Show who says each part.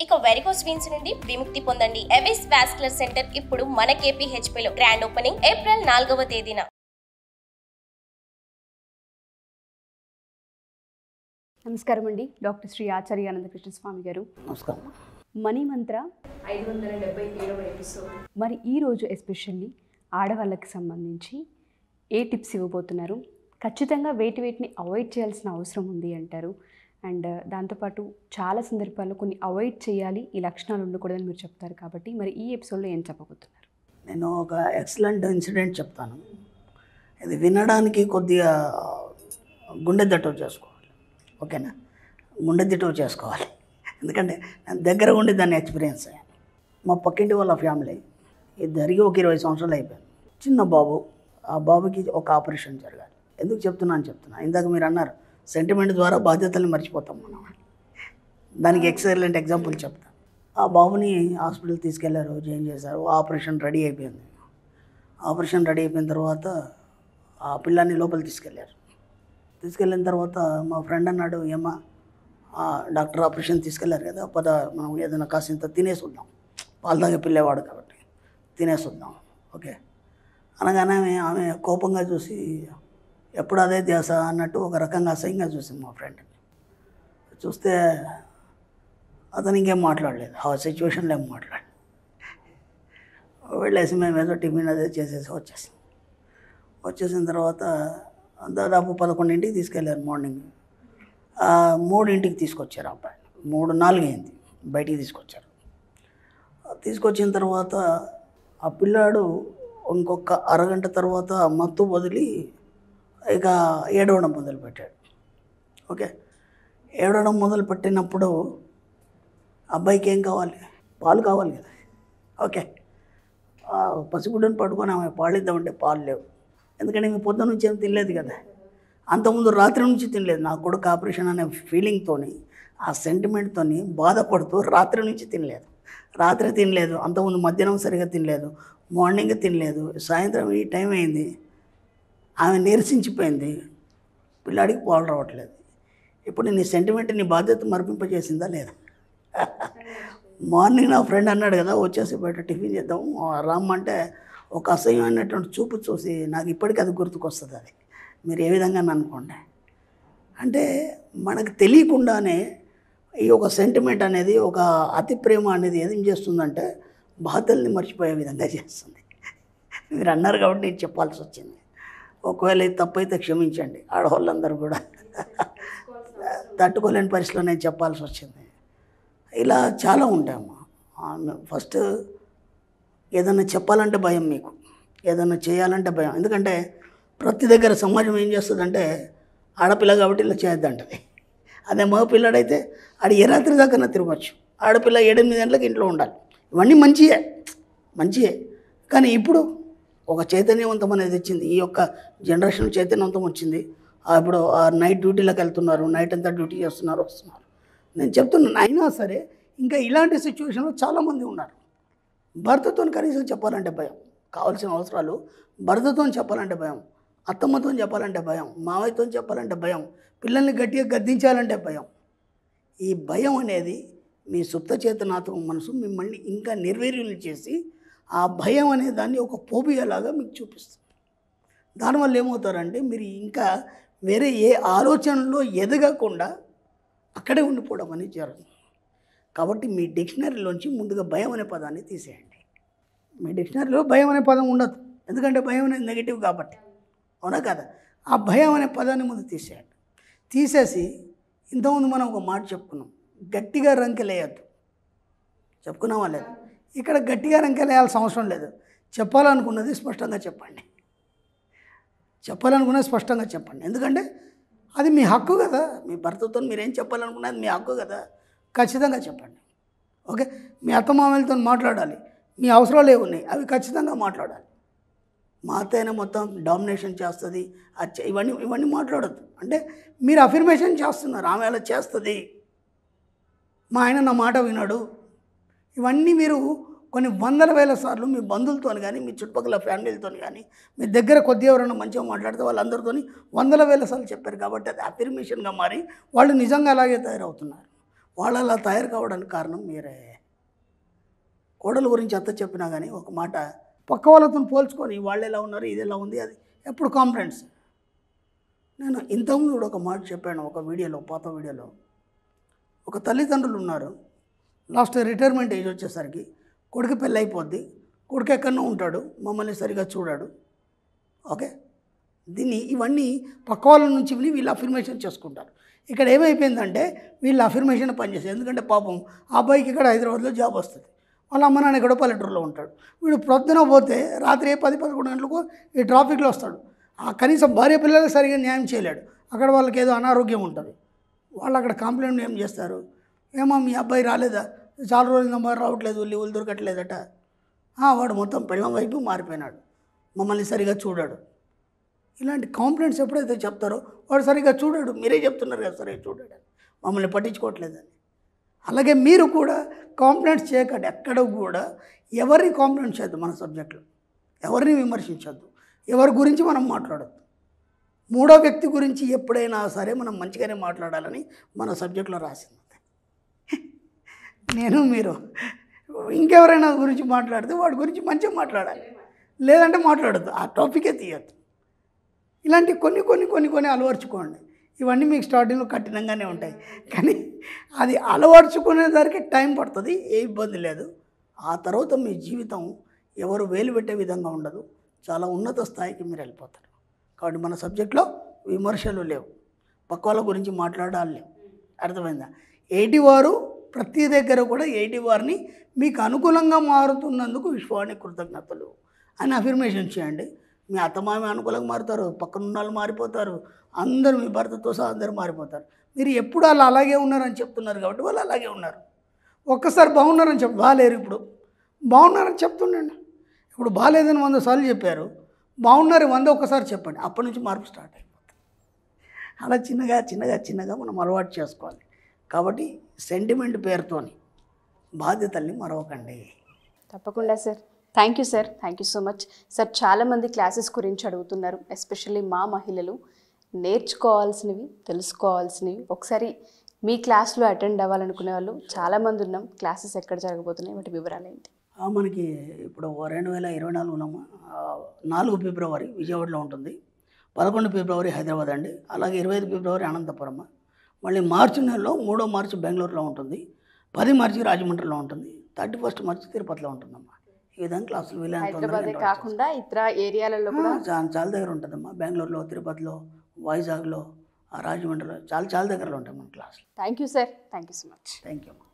Speaker 1: ఇక varicose veins నుండి విముక్తి పొందండి. ఎవిస్ వాస్కులర్ సెంటర్ ఇప్పుడు మన KPHP లో గ్రాండ్ ఓపెనింగ్ ఏప్రిల్ 4వ తేదీన.
Speaker 2: నమస్కారం అండి, డాక్టర్ శ్రీ ఆచార్య అనంతకృష్ణ స్వామి గారు.
Speaker 3: నమస్కారం.
Speaker 2: మనీ మంత్ర 577వ ఎపిసోడ్. మరి ఈరోజు ఎస్పెషల్లీ ఆడవాళ్ళకి సంబంధించి ఏ టిప్స్ ఇవ్వబోతున్నారు? ఖచ్చితంగా వేటిని అవాయిడ్ చేయాల్సిన అవసరం ఉంది అంటారు. అండ్ దాంతోపాటు చాలా సందర్భాల్లో కొన్ని అవాయిడ్ చేయాలి, ఈ లక్షణాలు ఉండకూడదని మీరు చెప్తారు. కాబట్టి మరి ఈ ఎపిసోడ్లో ఏం చెప్పబోతున్నారు?
Speaker 3: నేను ఒక ఎక్సలెంట్ ఇన్సిడెంట్ చెప్తాను. ఇది వినడానికి కొద్దిగా గుండె దట్టవ చేసుకోవాలి, ఓకేనా? గుండె దిట్టవ చేసుకోవాలి, ఎందుకంటే నేను దగ్గర ఉండి దాన్ని ఎక్స్పీరియన్స్ అయ్యాను. మా పక్కింటి వాళ్ళ ఫ్యామిలీ ఇది జరిగి ఒక 20 సంవత్సరాలు అయిపోయింది. చిన్న బాబు, ఆ బాబుకి ఒక ఆపరేషన్ జరగాలి. ఎందుకు చెప్తున్నా ఇందాక మీరు అన్నారు సెంటిమెంట్ ద్వారా బాధ్యతల్ని మర్చిపోతాం మనం. దానికి ఎక్సలెంట్ ఎగ్జాంపుల్ చెప్తాను. ఆ బాబుని హాస్పిటల్ తీసుకెళ్లారు, జాయిన్ చేశారు. ఆపరేషన్ రెడీ అయిపోయింది. ఆపరేషన్ రెడీ అయిపోయిన తర్వాత ఆ పిల్లాన్ని లోపల తీసుకెళ్ళిన తర్వాత మా ఫ్రెండ్ అన్నాడు, ఏమ్మా డాక్టర్ ఆపరేషన్ తీసుకెళ్లారు కదా, పద మనం ఏదైనా కాసింత తినేసి వద్దాం, పాలు తాగే పిల్లేవాడు కాబట్టి తినేసి వద్దాం, ఓకే అనగానే ఆమె కోపంగా చూసి ఎప్పుడు అదే ధ్యాస అన్నట్టు ఒక రకంగా అసహ్యంగా చూసింది మా ఫ్రెండ్. చూస్తే అతను ఇంకేం మాట్లాడలేదు, ఆ సిచ్యువేషన్లో ఏం మాట్లాడలేదు. వెళ్ళేసి మేము ఏదో టిఫిన్ అదే చేసేసి వచ్చేసిన తర్వాత దాదాపు 11ంటికి తీసుకెళ్ళారు మార్నింగ్. 3ంటికి తీసుకొచ్చారు అబ్బాయి. 3-4 అయింది బయటికి తీసుకొచ్చారు. తీసుకొచ్చిన తర్వాత ఆ పిల్లాడు ఇంకొక అరగంట తర్వాత మత్తు వదిలి ఇక ఏడవడం మొదలుపెట్టాడు. ఓకే, ఏడవడం మొదలుపెట్టినప్పుడు అబ్బాయికి ఏం కావాలి? పాలు కావాలి కదా. ఓకే, పసిగుడ్డను పట్టుకొని ఆమె పాలిద్దామంటే పాలు లేవు. ఎందుకంటే మేము పొద్దున్న నుంచి ఏం తినలేదు కదా, అంతకుముందు రాత్రి నుంచి తినలేదు. నా కొడుకు ఆపరేషన్ అనే ఫీలింగ్తో, ఆ సెంటిమెంట్తో బాధపడుతూ రాత్రి నుంచి తినలేదు. అంతకుముందు మధ్యాహ్నం సరిగా తినలేదు, మార్నింగ్ తినలేదు, సాయంత్రం ఈ టైం అయింది. ఆమె నీరసించిపోయింది, పిల్లాడికి పాలు రావట్లేదు. ఇప్పుడు నీ సెంటిమెంట్ నీ బాధ్యత మరిపింపజేసిందా లేదా? మార్నింగ్ నా ఫ్రెండ్ అన్నాడు కదా, వచ్చేసి బయట టిఫిన్ చేద్దాం రామ్మంటే ఒక అసహ్యమైనటువంటి చూపు చూసి నాకు ఇప్పటికీ అది గుర్తుకొస్తుంది. అది మీరు ఏ విధంగా అనుకోండి. అంటే మనకు తెలియకుండానే ఈ ఒక సెంటిమెంట్ అనేది, ఒక అతి ప్రేమ అనేది ఏం చేస్తుందంటే బాధల్ని మర్చిపోయే విధంగా చేస్తుంది. మీరు అన్నారు కాబట్టి నేను చెప్పాల్సి వచ్చింది. ఒకవేళ ఇది తప్పైతే క్షమించండి, ఆడవాళ్ళందరూ కూడా తట్టుకోలేని పరిస్థితిలో నేను చెప్పాల్సి వచ్చింది. ఇలా చాలా ఉంటాయమ్మా. ఫస్ట్ ఏదైనా చెప్పాలంటే భయం, మీకు ఏదైనా చేయాలంటే భయం. ఎందుకంటే ప్రతి దగ్గర సమాజం ఏం చేస్తుందంటే ఆడపిల్ల కాబట్టి ఇలా చేయొద్దంటది. అదే మగ పిల్లాడైతే ఆడు ఏ రాత్రి దాకా తిరగచ్చు, ఆడపిల్ల 7-8 గంటలకు ఇంట్లో ఉండాలి. ఇవన్నీ మంచియే. కానీ ఇప్పుడు ఒక చైతన్యవంతం అనేది వచ్చింది, ఈ యొక్క జనరేషన్ చైతన్యవంతం వచ్చింది. ఇప్పుడు నైట్ డ్యూటీలకు వెళ్తున్నారు, నైట్ అంతా డ్యూటీ చేస్తున్నారు, వస్తున్నారు. నేను చెప్తున్నాను, అయినా సరే ఇంకా ఇలాంటి సిచ్యువేషన్లో చాలామంది ఉన్నారు. భర్తతో కనీసం చెప్పాలంటే భయం, కావాల్సిన అవసరాలు భర్తతో చెప్పాలంటే భయం, అత్తమ్మతో చెప్పాలంటే భయం, మావయ్యతో చెప్పాలంటే భయం, పిల్లల్ని గట్టిగా గద్దించాలంటే భయం. ఈ భయం అనేది మీ సుప్త చేతనాత్మక మనసు మిమ్మల్ని ఇంకా నిర్వీర్యులు చేసి ఆ భయం అనే దాన్ని ఒక ఫోబియాలాగా మీకు చూపిస్తుంది. దానివల్ల ఏమవుతారంటే మీరు ఇంకా వేరే ఏ ఆలోచనలో ఎదగకుండా అక్కడే ఉండిపోవడం అనేది జరుగుతుంది. కాబట్టి మీ డిక్షనరీలోంచి ముందుగా భయం అనే పదాన్ని తీసేయండి. మీ డిక్షనరీలో భయం అనే పదం ఉండదు, ఎందుకంటే భయం అనేది నెగిటివ్ కాబట్టి, అవునా కదా? ఆ భయం అనే పదాన్ని ముందు తీసేయండి. తీసేసి ఇంతకుముందు మనం ఒక మాట చెప్పుకున్నాం, గట్టిగా రంకెలేయద్దు. చెప్పుకున్నామా లేదు? ఇక్కడ గట్టిగా రంకెలేయాల్సిన అవసరం లేదు. చెప్పాలనుకున్నది స్పష్టంగా చెప్పండి. ఎందుకంటే అది మీ హక్కు కదా. మీ భర్తతో మీరేం చెప్పాలనుకున్నది మీ హక్కు కదా, ఖచ్చితంగా చెప్పండి. ఓకే, మీ అత్తమామలతో మాట్లాడాలి, మీ అవసరాలు ఏమున్నాయి అవి ఖచ్చితంగా మాట్లాడాలి. మా అత్తయ్యనే మొత్తం డామినేషన్ చేస్తుంది, ఇవన్నీ మాట్లాడద్దు. అంటే మీరు అఫర్మేషన్ చేస్తున్నారు, ఆమె అలా చేస్తుంది, మా ఆయన నా మాట వినడు. ఇవన్నీ మీరు కొన్ని వందల వేల సార్లు మీ బంధువులతో కానీ, మీ చుట్టుపక్కల ఫ్యామిలీలతో కానీ, మీ దగ్గర కొద్దిగా ఎవరైనా మంచిగా మాట్లాడితే వాళ్ళందరితో వందల వేల సార్లు చెప్పారు. కాబట్టి అది అఫర్మేషన్గా మారి వాళ్ళు నిజంగా అలాగే తయారవుతున్నారు. వాళ్ళు అలా తయారు కావడానికి కారణం మీరే. కోడల గురించి ఎంత చెప్పినా కానీ ఒక మాట పక్క వాళ్ళతో పోల్చుకొని వాళ్ళు ఎలా ఉన్నారు, ఇది ఎలా ఉంది, అది ఎప్పుడు కాంప్లైంట్స్. నేను ఇంతకుముందు కూడా ఒక మాట చెప్పాను ఒక వీడియోలో, పాత వీడియోలో. ఒక తల్లిదండ్రులు ఉన్నారు, లాస్ట్ రిటైర్మెంట్ ఏజ్ వచ్చేసరికి కొడుకు పెళ్ళి అయిపోద్ది, కొడుకు ఎక్కడో ఉంటాడు, మమ్మల్ని సరిగా చూడాడు. ఓకే, ఇవన్నీ పక్క వాళ్ళ నుంచి విని వీళ్ళు అఫర్మేషన్ చేసుకుంటారు. ఇక్కడ ఏమైపోయిందంటే వీళ్ళు అఫర్మేషన్ పనిచేస్తారు. ఎందుకంటే పాపం ఆ అబ్బాయికి ఇక్కడ హైదరాబాద్లో జాబ్ వస్తుంది, వాళ్ళ అమ్మ నాన్న ఇక్కడ పల్లెటూరులో ఉంటాడు. వీడు ప్రొద్దున పోతే రాత్రి 10-11 గంటలకు ఈ ట్రాఫిక్లో వస్తాడు. కనీసం భార్య పిల్లలకు సరిగా న్యాయం చేయలేడు. అక్కడ వాళ్ళకి ఏదో అనారోగ్యం ఉంటుంది. వాళ్ళు అక్కడ కంప్లైంట్ ఏం చేస్తారు, ఏమో మీ అబ్బాయి రాలేదా, చాలా రోజులు రావట్లేదు, లీవులు దొరకట్లేదట. వాడు మొత్తం పెళ్ళం వైపు మారిపోయినాడు, మమ్మల్ని సరిగా చూడాడు. ఇలాంటి కంప్లైంట్స్ ఎప్పుడైతే చెప్తారో వాడు సరిగ్గా చూడాడు. మీరే చెప్తున్నారు కదా సరిగ్గా చూడాడు, మమ్మల్ని పట్టించుకోవట్లేదని. అలాగే మీరు కూడా కంప్లైంట్స్ చేయకండి. ఎక్కడ కూడా ఎవరిని కంప్లైంట్ చేయొద్దు. మన సబ్జెక్టులో ఎవరిని విమర్శించొద్దు, ఎవరి గురించి మనం మాట్లాడద్దు. మూడో వ్యక్తి గురించి ఎప్పుడైనా సరే మనం మంచిగానే మాట్లాడాలని మన సబ్జెక్టులో రాసింది. నేను మీరు ఇంకెవరైనా గురించి మాట్లాడితే వాడి గురించి మంచిగా మాట్లాడాలి, లేదంటే మాట్లాడద్దు, ఆ టాపికే తీయద్దు. ఇలాంటి కొన్ని అలవర్చుకోండి. ఇవన్నీ మీకు స్టార్టింగ్లో కఠినంగానే ఉంటాయి, కానీ అది అలవర్చుకునేసరికి టైం పడుతుంది, ఏ ఇబ్బంది లేదు. ఆ తర్వాత మీ జీవితం ఎవరు వేలు పెట్టే విధంగా ఉండదు, చాలా ఉన్నత స్థాయికి మీరు వెళ్ళిపోతారు. కాబట్టి మన సబ్జెక్ట్లో విమర్శలు లేవు, పక్క వాళ్ళ గురించి మాట్లాడాలి లేవు. అర్థమైందా? 80 వారు ప్రతి దగ్గర కూడా 80 వారిని మీకు అనుకూలంగా మారుతున్నందుకు విశ్వానికి కృతజ్ఞతలు అని అఫర్మేషన్ చేయండి. మీ అత్తమామి అనుకూలంగా మారుతారు, పక్కనున్న వాళ్ళు మారిపోతారు, అందరూ మీ భర్తతో సహా అందరూ మారిపోతారు. మీరు ఎప్పుడు వాళ్ళు అలాగే ఉన్నారని చెప్తున్నారు కాబట్టి వాళ్ళు అలాగే ఉన్నారు. ఒక్కసారి బాగున్నారని బాగాలేరు, ఇప్పుడు బాగున్నారని చెప్తుండండి. ఇప్పుడు బాగాలేదని 100 సార్లు చెప్పారు, బాగున్నారు 100 ఒక్కసారి చెప్పండి, అప్పటి నుంచి మార్పు స్టార్ట్ అయిపోతుంది. అలా చిన్నగా మనం అలవాటు చేసుకోవాలి. కాబట్టి సెంటిమెంట్ పేరుతోని బాధ్యతల్ని మరవకండి.
Speaker 2: తప్పకుండా sir. Thank you sir, thank you so much sir. చాలామంది క్లాసెస్ గురించి అడుగుతున్నారు, ఎస్పెషల్లీ మా మహిళలు నేర్చుకోవాల్సినవి, తెలుసుకోవాల్సినవి. ఒకసారి మీ క్లాస్లో అటెండ్ అవ్వాలనుకునే వాళ్ళు చాలామంది ఉన్నాం. క్లాసెస్ ఎక్కడ జరగబోతున్నాయి, వాటి వివరాలు ఏంటి?
Speaker 3: మనకి ఇప్పుడు 2024 ఉన్నాము. 4 ఫిబ్రవరి విజయవాడలో ఉంటుంది, 11 ఫిబ్రవరి హైదరాబాద్ అండి, అలాగే 25 ఫిబ్రవరి అనంతపురం, మళ్ళీ మార్చి నెలలో 3వ మార్చి బెంగళూరులో ఉంటుంది, 10 మార్చి రాజమండ్రిలో ఉంటుంది, 31 మార్చి తిరుపతిలో ఉంటుందమ్మా. ఈ విధంగా క్లాసులు
Speaker 2: హైదరాబాద్ కాకుండా ఇతర ఏరియాలలో కూడా
Speaker 3: చాలా దగ్గర ఉంటుందమ్మా. బెంగళూరులో, తిరుపతిలో, వైజాగ్లో, రాజమండ్రిలో చాలా దగ్గరలో ఉంటాయి మన క్లాసులు.
Speaker 2: Thank you sir, thank you so much.
Speaker 3: Thank you అమ్మా.